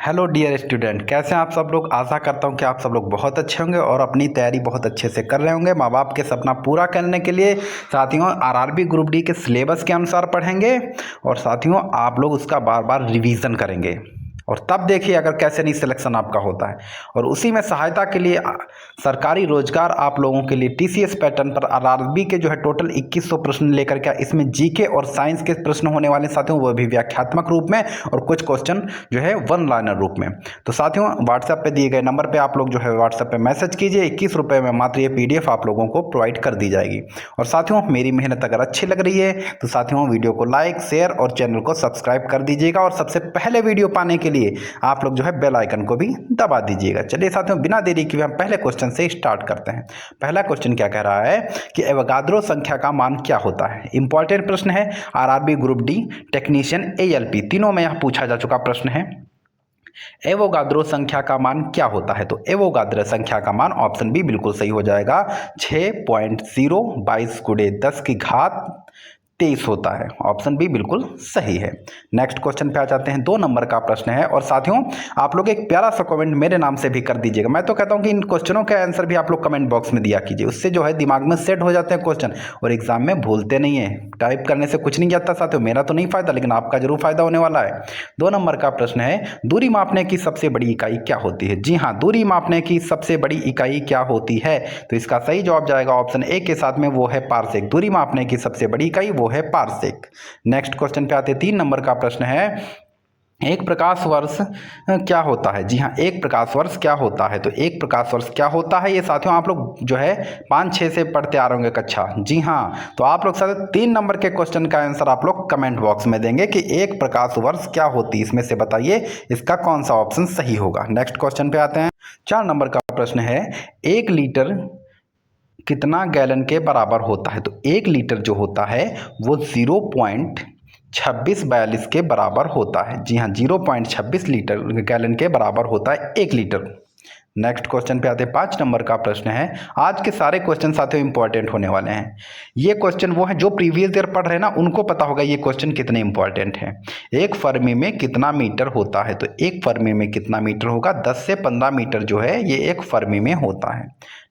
Hello dear student, कैसे हैं आप सब लोग। आशा करता हूं कि आप सब लोग बहुत अच्छे होंगे और अपनी तैयारी बहुत अच्छे से कर रहे होंगे। माँ बाप के सपना पूरा करने के लिए साथियों आरआरबी ग्रुप डी के सिलेबस के अनुसार पढ़ेंगे और साथियों आप लोग उसका बार बार रिवीजन करेंगे और तब देखिए अगर कैसे नहीं सिलेक्शन आपका होता है। और उसी में सहायता के लिए सरकारी रोजगार आप लोगों के लिए टीसीएस पैटर्न पर आरआरबी के जो है टोटल 2100 प्रश्न लेकर के इसमें जीके और साइंस के प्रश्न होने वाले साथियों, वो भी व्याख्यात्मक रूप में और कुछ क्वेश्चन जो है वन लाइनर रूप में। तो साथियों व्हाट्सएप पे दिए गए नंबर पे आप लोग जो है व्हाट्सएप पे मैसेज कीजिए। 21 रुपये में मात्र ये पीडीएफ आप लोगों को प्रोवाइड कर दी जाएगी। और साथियों मेरी मेहनत अगर अच्छी लग रही है तो साथियों वीडियो को लाइक शेयर और चैनल को सब्सक्राइब कर दीजिएगा और सबसे पहले वीडियो पाने के लिए आप लोग जो है बेल आइकन को भी दबा दीजिएगा। चलिए साथियों बिना देरी के हम पहले क्वेश्चन से स्टार्ट करते हैं। पहला क्वेश्चन क्या कह रहा है कि एवोगाद्रो संख्या का मान क्या होता है। इंपॉर्टेंट प्रश्न है, RRB group D, technician, ALP तीनों में यह पूछा जा चुका प्रश्न है। एवोगाद्रो संख्या का मान क्या होता है। तो एवोगाद्रो संख्या का मान ऑप्शन बी बिल्कुल सही हो जाएगा। 6.022 × 10⁻23 होता है। ऑप्शन बी बिल्कुल सही है। नेक्स्ट क्वेश्चन पे आ जाते हैं। 2 नंबर का प्रश्न है और साथियों आप लोग एक प्यारा सा कमेंट मेरे नाम से भी कर दीजिएगा। मैं तो कहता हूं कि इन क्वेश्चनों के आंसर भी आप लोग कमेंट बॉक्स में दिया कीजिए, उससे जो है दिमाग में सेट हो जाते हैं क्वेश्चन और एग्जाम में भूलते नहीं है। टाइप करने से कुछ नहीं जाता साथियों, मेरा तो नहीं फायदा लेकिन आपका जरूर फायदा होने वाला है। 2 नंबर का प्रश्न है, दूरी मापने की सबसे बड़ी इकाई क्या होती है। जी हाँ, दूरी मापने की सबसे बड़ी इकाई क्या होती है। तो इसका सही जवाब जाएगा ऑप्शन ए के साथ में, वो है पारसेक। दूरी मापने की सबसे बड़ी इकाई वो है पारसेक। नेक्स्ट क्वेश्चन पे आते हैं। 3 नंबर का प्रश्न है, एक प्रकाश वर्ष क्या होता है। जी हाँ, एक प्रकाश वर्ष क्या होता है। तो एक प्रकाश वर्ष क्या होता है ये साथियों आप लोग जो है 5-6 से पढ़ते आ रहे होंगे कक्षा। जी हाँ, तो आप लोग साथ 3 नंबर के क्वेश्चन का आंसर आप लोग कमेंट बॉक्स में देंगे कि एक प्रकाश वर्ष क्या होती है। इसमें से बताइए इसका कौन सा ऑप्शन सही होगा। नेक्स्ट क्वेश्चन पे आते हैं। 4 नंबर का प्रश्न है, 1 लीटर कितना गैलन के बराबर होता है। तो 1 लीटर जो होता है वो 0.2642 के बराबर होता है। जी हाँ, 0.26 लीटर गैलन के बराबर होता है 1 लीटर। नेक्स्ट क्वेश्चन पे आते हैं। 5 नंबर का प्रश्न है, आज के सारे क्वेश्चन साथियों इंपॉर्टेंट होने वाले हैं। ये क्वेश्चन वो है जो प्रीवियस ईयर पढ़ रहे हैं ना, उनको पता होगा ये क्वेश्चन कितने इंपॉर्टेंट हैं। 1 फर्मी में कितना मीटर होता है। तो 1 फर्मी में कितना मीटर होगा, 10 से 15 मीटर जो है ये 1 फर्मी में होता है।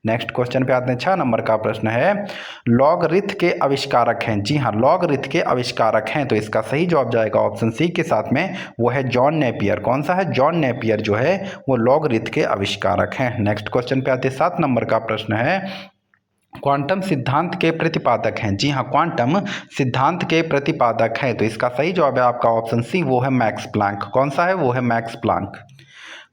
नेक्स्ट क्वेश्चन पे आते हैं। 6 नंबर का प्रश्न है, लॉगरिथ के आविष्कारक हैं। जी हाँ, लॉगरिथ के आविष्कारक हैं। तो इसका सही जवाब जाएगा ऑप्शन सी के साथ में, वो है जॉन नेपियर। कौन सा है, जॉन नेपियर जो है वो लॉगरिथ के आविष्कारक हैं। नेक्स्ट क्वेश्चन पे आते हैं। 7 नंबर का प्रश्न है, क्वांटम सिद्धांत के प्रतिपादक हैं। जी हाँ, क्वांटम सिद्धांत के प्रतिपादक हैं। तो इसका सही जवाब है आपका ऑप्शन सी, वो है मैक्स प्लांक। कौन सा है, वो है मैक्स प्लांक।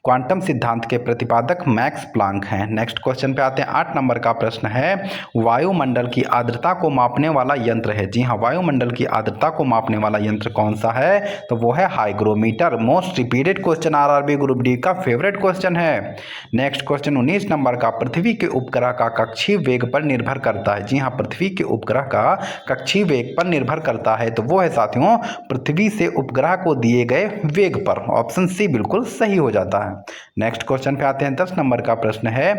क्वांटम सिद्धांत के प्रतिपादक मैक्स प्लांक हैं। नेक्स्ट क्वेश्चन पे आते हैं। 8 नंबर का प्रश्न है, वायुमंडल की आर्द्रता को मापने वाला यंत्र है। जी हाँ, वायुमंडल की आर्द्रता को मापने वाला यंत्र कौन सा है। तो वो है hygrometer. Most repeated question RRB group D का फेवरेट क्वेश्चन है। नेक्स्ट क्वेश्चन 19 नंबर का, पृथ्वी के उपग्रह का कक्षीय वेग पर निर्भर करता है। जी हाँ, पृथ्वी के उपग्रह का कक्षीय वेग पर निर्भर करता है। तो वो है साथियों पृथ्वी से उपग्रह को दिए गए वेग पर। ऑप्शन सी बिल्कुल सही हो जाता है। नेक्स्ट क्वेश्चन पे आते हैं। 10 नंबर का प्रश्न है,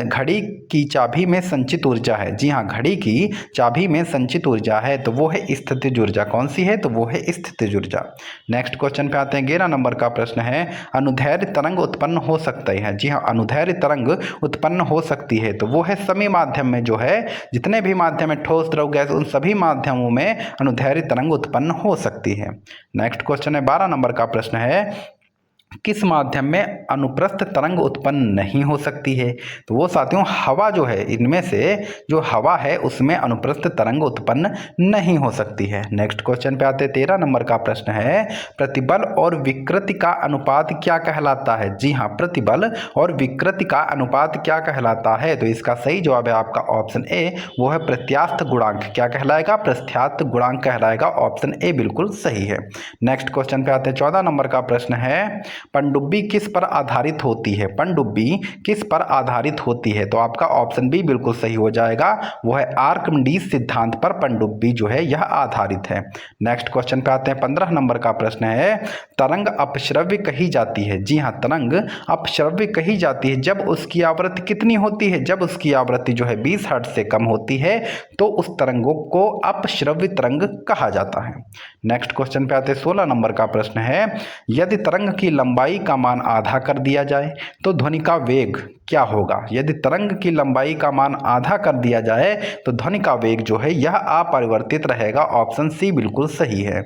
घड़ी की चाबी में संचित ऊर्जा है। जी हाँ, घड़ी की चाबी में संचित ऊर्जा है। तो वो है स्थितिज ऊर्जा। कौन सी है, तो वो है स्थितिज ऊर्जा। नेक्स्ट क्वेश्चन पे आते हैं। 11 नंबर का प्रश्न है, अनुदैर्ध्य तरंग उत्पन्न हो सकती है। जी हाँ, अनुदैर्ध्य तरंग उत्पन्न हो सकती है। तो वो है समी माध्यम में जो है, जितने भी माध्यम है ठोस द्रव गैस, उन सभी माध्यमों में अनुदैर्ध्य तरंग उत्पन्न हो सकती है। नेक्स्ट क्वेश्चन है। 12 नंबर का प्रश्न है, किस माध्यम में अनुप्रस्थ तरंग उत्पन्न नहीं हो सकती है। तो वो साथियों हवा जो है, इनमें से जो हवा है उसमें अनुप्रस्थ तरंग उत्पन्न नहीं हो सकती है। नेक्स्ट क्वेश्चन पे आते हैं। 13 नंबर का प्रश्न है, प्रतिबल और विकृति का अनुपात क्या कहलाता है। जी हाँ, प्रतिबल और विकृति का अनुपात क्या कहलाता है। तो इसका सही जवाब है आपका ऑप्शन ए, वो है प्रत्यास्थ गुणांक। क्या कहलाएगा, प्रत्यास्थ गुणांक कहलाएगा। ऑप्शन ए बिल्कुल सही है। नेक्स्ट क्वेश्चन पे आते हैं। 14 नंबर का प्रश्न है, पनडुब्बी किस पर आधारित होती है। पनडुब्बी किस पर आधारित होती है। तो आपका ऑप्शन बी बिल्कुल सही हो जाएगा, वो है आर्किमिडीज सिद्धांत पर पनडुब्बी जो है यह आधारित है। नेक्स्ट क्वेश्चन पे आते हैं। 15 नंबर का प्रश्न है, तरंग अपश्रव्य कही जाती है। जी हाँ, तरंग अपश्रव्य कही जाती है जब उसकी आवृत्ति कितनी होती है, जब उसकी आवृत्ति जो है 20 हर्ट्ज से कम होती है तो उस तरंगों को अपश्रव्य तरंग कहा जाता है। नेक्स्ट क्वेश्चन पे आते हैं। 16 नंबर का प्रश्न है, यदि तरंग की लंबाई का मान आधा कर दिया जाए तो ध्वनि का वेग क्या होगा। यदि तरंग की लंबाई का मान आधा कर दिया जाए तो ध्वनि का वेग जो है यह अपरिवर्तित रहेगा। ऑप्शन सी बिल्कुल सही है।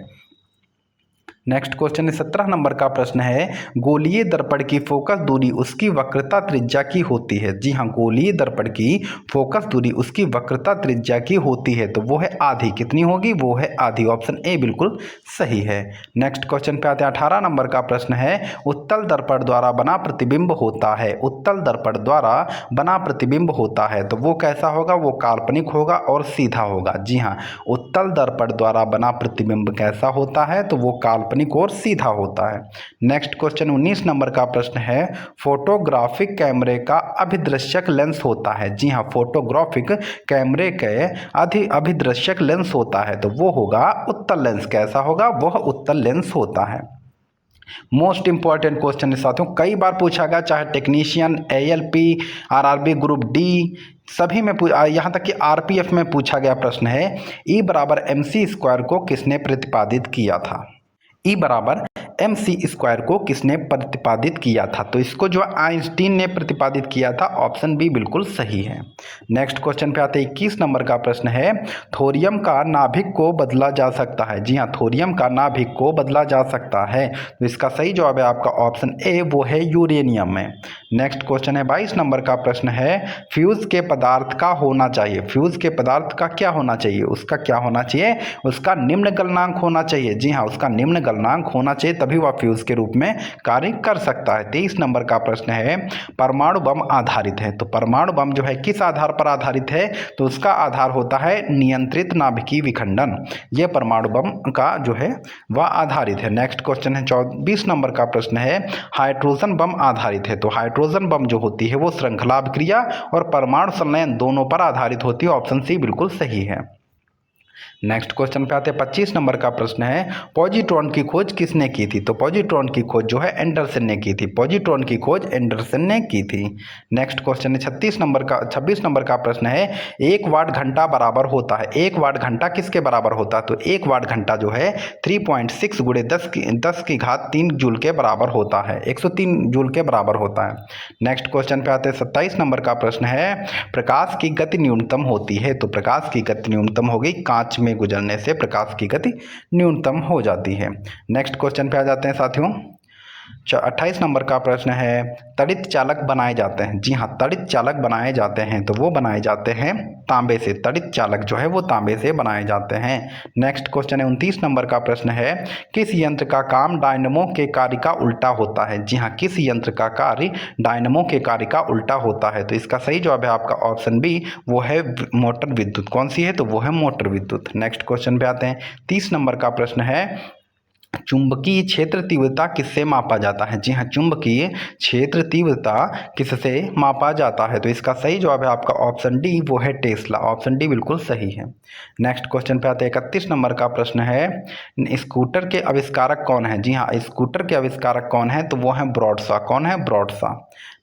नेक्स्ट क्वेश्चन 17 नंबर का प्रश्न है, गोलीय दर्पण की फोकस दूरी उसकी वक्रता त्रिज्या की होती है। जी हाँ, गोलीय दर्पण की फोकस दूरी उसकी वक्रता त्रिज्या की होती है, तो वो है आधी। कितनी होगी? वो है आधी। ऑप्शन ए बिल्कुल सही है। नेक्स्ट क्वेश्चन पे आते हैं 18 नंबर का प्रश्न है, उत्तल दर्पण द्वारा बना प्रतिबिंब होता है। उत्तल दर्पण द्वारा बना प्रतिबिंब होता है तो वो कैसा होगा? वो काल्पनिक होगा और सीधा होगा। जी हाँ, उत्तल दर्पण द्वारा बना प्रतिबिंब कैसा होता है? तो वो काल्पनिक और सीधा होता है। नेक्स्ट क्वेश्चन 19 नंबर का प्रश्न है, फोटोग्राफिक कैमरे का अभिदृश्यक लेंस होता है। जी हाँ, फोटोग्राफिक कैमरे के अभिदृश्यक लेंस होता है तो वो होगा उत्तल लेंस। कैसा होगा? वह उत्तल लेंस होता है। मोस्ट इंपॉर्टेंट क्वेश्चन है साथियों, कई बार पूछा गया, चाहे technician, ALP, RRB group D, सभी में यहाँ तक कि RPF में पूछा गया प्रश्न है, E बराबर MC² को किसने प्रतिपादित किया था। E बराबर MC² को किसने प्रतिपादित किया था? तो इसको जो आइंस्टीन ने प्रतिपादित किया था। ऑप्शन बी बिल्कुल सही है। नेक्स्ट क्वेश्चन पे आते हैं 21 नंबर का प्रश्न है, थोरियम का नाभिक को बदला जा सकता है। जी हाँ, थोरियम का नाभिक को बदला जा सकता है तो इसका सही जवाब है आपका ऑप्शन ए, वो है यूरेनियम में। नेक्स्ट क्वेश्चन है 22 नंबर का प्रश्न है, फ्यूज के पदार्थ का होना चाहिए। फ्यूज के पदार्थ का क्या होना चाहिए? उसका क्या होना चाहिए? उसका निम्न गलनांक होना चाहिए। जी हाँ, उसका निम्न गलनांक होना चाहिए, तभी वह फ्यूज के रूप में कार्य कर सकता है। 23 नंबर का प्रश्न है, परमाणु बम आधारित है। तो परमाणु बम जो है किस आधार पर आधारित है? तो उसका आधार होता है नियंत्रित नाभिकीय विखंडन। यह परमाणु बम का जो है वह आधारित है। नेक्स्ट क्वेश्चन है 24 नंबर का प्रश्न है, हाइड्रोजन बम आधारित है। तो हाइड्रोजन बम जो होती है वो श्रृंखला अभिक्रिया और परमाणु संलयन दोनों पर आधारित होती है। ऑप्शन सी बिल्कुल सही है। नेक्स्ट क्वेश्चन पे आते हैं 25 नंबर का प्रश्न है, पॉजिट्रॉन की खोज किसने की थी? तो पॉजिट्रॉन की खोज जो है एंडरसन ने की थी। पॉजिट्रॉन की खोज एंडरसन ने की थी। नेक्स्ट क्वेश्चन है 26 नंबर का प्रश्न है, 1 वाट घंटा बराबर होता है। 1 वाट घंटा किसके बराबर होता है? तो 1 वाट घंटा जो है 3.6 गुणे 10 की घात 3 जूल के बराबर होता है। 103 जूल के बराबर होता है। नेक्स्ट क्वेश्चन पे आते हैं 27 नंबर का प्रश्न है, प्रकाश की गति न्यूनतम होती है। तो प्रकाश की गति न्यूनतम होगी, कांच में गुजरने से प्रकाश की गति न्यूनतम हो जाती है। नेक्स्ट क्वेश्चन पे आ जाते हैं साथियों, 28 नंबर का प्रश्न है, तड़ित चालक बनाए जाते हैं। जी हाँ, तड़ित चालक बनाए जाते हैं तो वो बनाए जाते हैं तांबे से। तड़ित चालक जो है वो तांबे से बनाए जाते हैं। नेक्स्ट क्वेश्चन है 29 नंबर का प्रश्न है, किस यंत्र का काम डायनमो के कार्य का उल्टा होता है। जी हाँ, किस यंत्र का कार्य डायनमो के कार्य का उल्टा होता है। तो इसका सही जवाब है आपका ऑप्शन बी, वो है मोटर विद्युत। कौन सी है? तो वो है मोटर विद्युत। नेक्स्ट क्वेश्चन पे आते हैं 30 नंबर का प्रश्न है, चुंबकीय क्षेत्र तीव्रता किससे मापा जाता है। जी हाँ, चुंबकीय क्षेत्र तीव्रता किससे मापा जाता है। तो इसका सही जवाब है आपका ऑप्शन डी, वो है टेस्ला। ऑप्शन डी बिल्कुल सही है। नेक्स्ट क्वेश्चन पे आते हैं 31 नंबर का प्रश्न है, स्कूटर के आविष्कारक कौन है। जी हाँ, स्कूटर के आविष्कारक कौन है? तो वो है ब्रॉडशॉ। कौन है? ब्रॉडशॉ।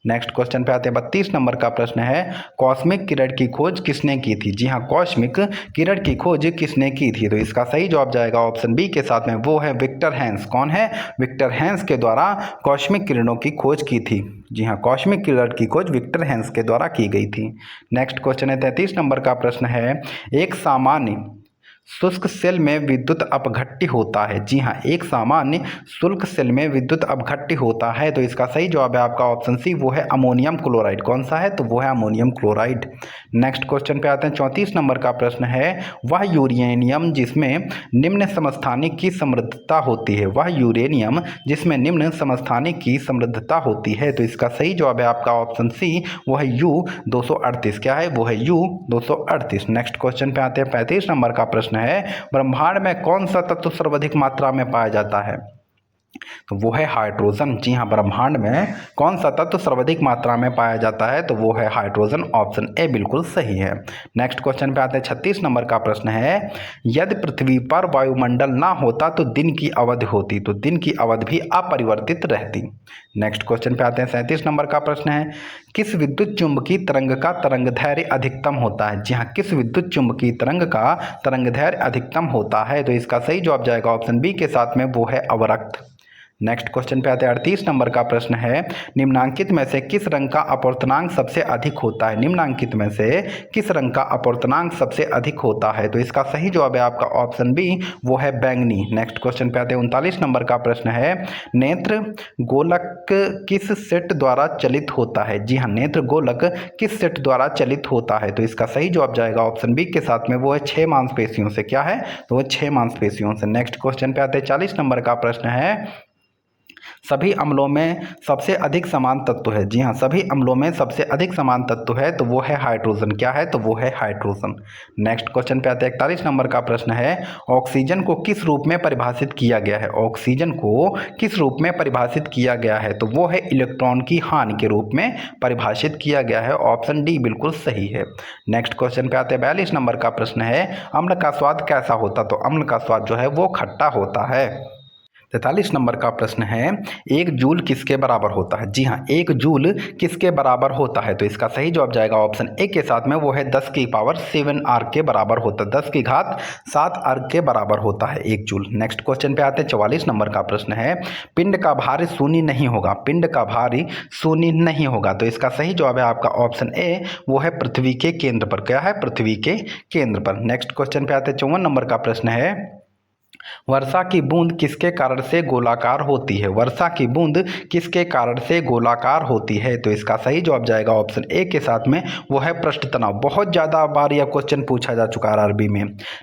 नेक्स्ट क्वेश्चन पे आते हैं 32 नंबर का प्रश्न है, कॉस्मिक किरण की खोज किसने की थी। जी हाँ, कॉस्मिक किरण की खोज किसने की थी। तो इसका सही जवाब जाएगा ऑप्शन बी के साथ में, वो है विक्टर हैंस। कौन है? विक्टर हैंस के द्वारा कॉस्मिक किरणों की खोज की थी। जी हाँ, कॉस्मिक किरण की खोज विक्टर हैंस के द्वारा की गई थी। नेक्स्ट क्वेश्चन है 33 नंबर का प्रश्न है, एक सामान्य शुष्क सेल में विद्युत अपघट्य होता है। जी हाँ, एक सामान्य शुष्क सेल में विद्युत अपघट्य होता है। तो इसका सही जवाब है आपका ऑप्शन सी, वो है अमोनियम क्लोराइड। कौन सा है? तो वो है अमोनियम क्लोराइड। नेक्स्ट क्वेश्चन पे आते हैं 34 नंबर का प्रश्न है, वह यूरेनियम जिसमें निम्न समस्थानिक की समृद्धता होती है। वह यूरेनियम जिसमें निम्न समस्थानिक की समृद्धता होती है। तो इसका सही जवाब है आपका ऑप्शन सी, वो है U-238। क्या है? वो है U-238। नेक्स्ट क्वेश्चन पे आते हैं 35 नंबर का प्रश्न है, ब्रह्मांड में कौन सा तत्व सर्वाधिक मात्रा में पाया जाता है। तो वो है हाइड्रोजन। जी हाँ, ब्रह्मांड में कौन सा तत्व सर्वाधिक मात्रा में पाया जाता है। तो वो है हाइड्रोजन। ऑप्शन ए बिल्कुल सही है। नेक्स्ट क्वेश्चन पे आते हैं 36 नंबर का प्रश्न है, यदि पृथ्वी पर वायुमंडल ना होता तो दिन की अवधि होती। तो दिन की अवधि भी अपरिवर्तित रहती। नेक्स्ट क्वेश्चन पे आते हैं 37 नंबर का प्रश्न है, किस विद्युत चुंबकीय तरंग का तरंग दैर्घ्य अधिकतम होता है। जी हाँ, किस विद्युत चुंबकीय तरंग का तरंग दैर्घ्य अधिकतम होता है। तो इसका सही जवाब जाएगा ऑप्शन बी के साथ में, वो है अवरक्त। नेक्स्ट क्वेश्चन पे आते हैं 38 नंबर का प्रश्न है, निम्नांकित में से किस रंग का अपवर्तनांक सबसे अधिक होता है? निम्नांकित में से किस रंग का अपवर्तनांक सबसे अधिक होता है? तो इसका सही जवाब है आपका ऑप्शन बी, वो है बैंगनी। नेक्स्ट क्वेश्चन पे आते हैं 39 नंबर का प्रश्न है, नेत्र गोलक किस सेट द्वारा चलित होता है? जी हाँ, नेत्र गोलक किस सेट द्वारा चलित होता है? तो इसका सही जवाब जाएगा ऑप्शन बी के साथ में, वो है 6 मांसपेशियों से। क्या है? तो वो 6 मांसपेशियों से। नेक्स्ट क्वेश्चन पे आते हैं 40 नंबर का प्रश्न है, सभी अम्लों में सबसे अधिक समान तत्व है? जी हाँ, सभी अम्लों में सबसे अधिक समान तत्व है तो वो है हाइड्रोजन। क्या है? तो वो है हाइड्रोजन। नेक्स्ट क्वेश्चन पे आते हैं 41 नंबर का प्रश्न है, ऑक्सीजन को किस रूप में परिभाषित किया गया है? ऑक्सीजन को किस रूप में परिभाषित किया गया है? तो वो है इलेक्ट्रॉन की हानि के रूप में परिभाषित किया गया है। ऑप्शन डी बिल्कुल सही है। नेक्स्ट क्वेश्चन पे आते हैं 42 नंबर का प्रश्न है, अम्ल का स्वाद कैसा होता? तो अम्ल का स्वाद जो है वो खट्टा होता है। 43 नंबर का प्रश्न है, एक जूल किसके बराबर होता है? जी हाँ, एक जूल किसके बराबर होता है? तो इसका सही जवाब जाएगा ऑप्शन ए के साथ में, वो है 10 की पावर 7 आर्क के बराबर होता है। 10 की घात 7 आर्क के बराबर होता है एक जूल। नेक्स्ट क्वेश्चन पे आते हैं 44 नंबर का प्रश्न है, पिंड का भार शून्य नहीं होगा। पिंड का भार शून्य नहीं होगा। तो इसका सही जवाब है आपका ऑप्शन ए, वो है पृथ्वी के केंद्र पर। क्या है? पृथ्वी के केंद्र पर। नेक्स्ट क्वेश्चन पे आते हैं 54 नंबर का प्रश्न है, वर्षा की बूंद किसके कारण से गोलाकार होती है? वर्षा की बूंद किसके कारण से गोलाकार होती है? तो इसका सही जवाब जाएगा ऑप्शन ए के साथ में, वो है पृष्ठ तनाव। बहुत ज़्यादा बार यह क्वेश्चन पूछा जा चुका है आरआरबी में।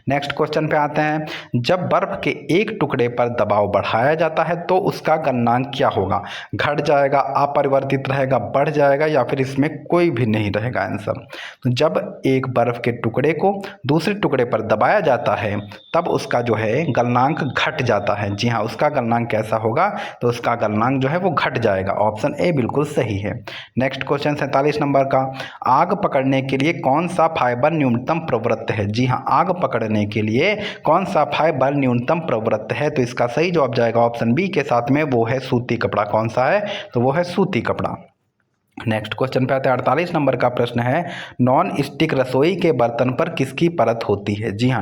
नेक्स्ट क्वेश्चन पे आते हैं, जब बर्फ के एक टुकड़े पर दबाव बढ़ाया जाता है तो उसका गलनांक क्या होगा? घट जाएगा, अपरिवर्तित रहेगा, बढ़ जाएगा, या फिर इसमें कोई भी नहीं रहेगा आंसर। तो जब एक बर्फ के टुकड़े को दूसरे टुकड़े पर दबाया जाता है तब उसका जो है गलनांक घट जाता है। जी हाँ, उसका गलनांक कैसा होगा? तो उसका गलनांक जो है वो घट जाएगा। ऑप्शन ए बिल्कुल सही है। नेक्स्ट क्वेश्चन 47 नंबर का, आग पकड़ने के लिए कौन सा फाइबर न्यूनतम प्रवृत्त है? जी हाँ, आग पकड़ने के लिए कौन सा फाइबर न्यूनतम प्रवृत्त है? तो इसका सही जवाब जाएगा ऑप्शन बी के साथ में, वो है सूती कपड़ा। कौन सा है? तो वो है सूती कपड़ा। नेक्स्ट क्वेश्चन पे आते हैं 48 नंबर का प्रश्न है, नॉन स्टिक रसोई के बर्तन पर किसकी परत होती है? जी हाँ,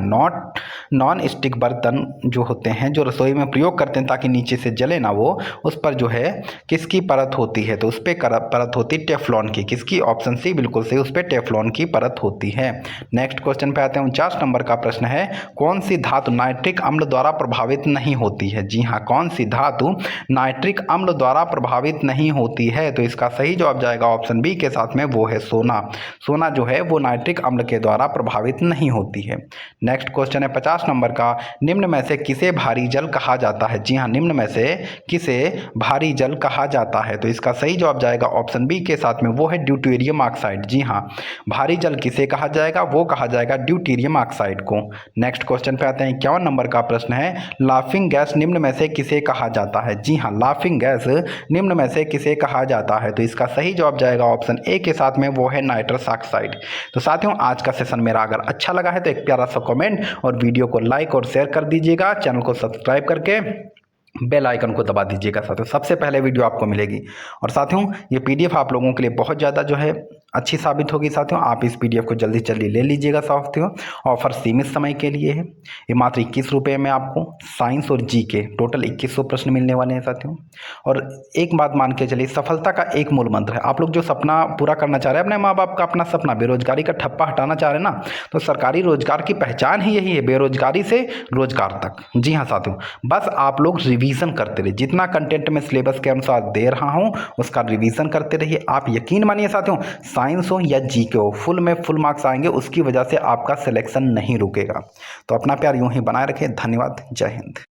नॉन स्टिक बर्तन जो होते हैं, जो रसोई में प्रयोग करते हैं ताकि नीचे से जले ना वो, उस पर जो है किसकी परत होती है? तो उस पर परत होती है टेफ्लॉन की। किसकी? ऑप्शन सी बिल्कुल सही, उस पर टेफ्लॉन की परत होती है। नेक्स्ट क्वेश्चन पे आते हैं 49 नंबर का प्रश्न है, कौन सी धातु नाइट्रिक अम्ल द्वारा प्रभावित नहीं होती है? जी हाँ, कौन सी धातु नाइट्रिक अम्ल द्वारा प्रभावित नहीं होती है? तो इसका सही जवाब जाएगा ऑप्शन बी के साथ में, वो है सोना। सोना जो है वो नाइट्रिक अम्ल के द्वारा प्रभावित नहीं होती है। नेक्स्ट क्वेश्चन है 50 नंबर का, निम्न में से किसे भारी जल कहा जाता है? जी हाँ, निम्न में से किसे भारी जल कहा जाता है? तो इसका सही जवाब जाएगा ऑप्शन बी के साथ में, वो है ड्यूटेरियम ऑक्साइड। जी हाँ, भारी जल किसे कहा जाएगा? वो कहा जाएगा ड्यूटेरियम ऑक्साइड को। नेक्स्ट क्वेश्चन पे आते हैं 51 नंबर का प्रश्न है, लाफिंग गैस निम्न में से किसे कहा जाता है? जी हाँ, लाफिंग गैस निम्न में से किसे कहा जाता है? तो इसका सही जवाब जाएगा ऑप्शन ए के साथ में, वो है नाइट्रस ऑक्साइड। तो साथियों, आज का सेशन मेरा अगर अच्छा लगा है तो एक प्यारा सा कमेंट और वीडियो को लाइक और शेयर कर दीजिएगा। चैनल को सब्सक्राइब करके बेल आइकन को दबा दीजिएगा साथियों, सबसे पहले वीडियो आपको मिलेगी। और साथियों, ये पीडीएफ आप लोगों के लिए बहुत ज़्यादा जो है अच्छी साबित होगी। साथियों, आप इस पीडीएफ को जल्दी जल्दी ले लीजिएगा साथियों। ऑफर सीमित समय के लिए है। ये मात्र 21 रुपये में आपको साइंस और जी के टोटल 2100 प्रश्न मिलने वाले हैं साथियों। और एक बात मान के चलिए, सफलता का एक मूल मंत्र है। आप लोग जो सपना पूरा करना चाह रहे हैं, अपने माँ बाप का अपना सपना, बेरोजगारी का ठप्पा हटाना चाह रहे हैं ना, तो सरकारी रोजगार की पहचान ही यही है, बेरोजगारी से रोजगार तक। जी हाँ साथियों, बस आप लोग रिवीजन करते रहिए। जितना कंटेंट मैं सिलेबस के अनुसार दे रहा हूँ उसका रिवीजन करते रहिए। आप यकीन मानिए साथियों, साइंस हो या जीके हो, फुल में फुल मार्क्स आएंगे, उसकी वजह से आपका सिलेक्शन नहीं रुकेगा। तो अपना प्यार यूं ही बनाए रखें। धन्यवाद। जय हिंद।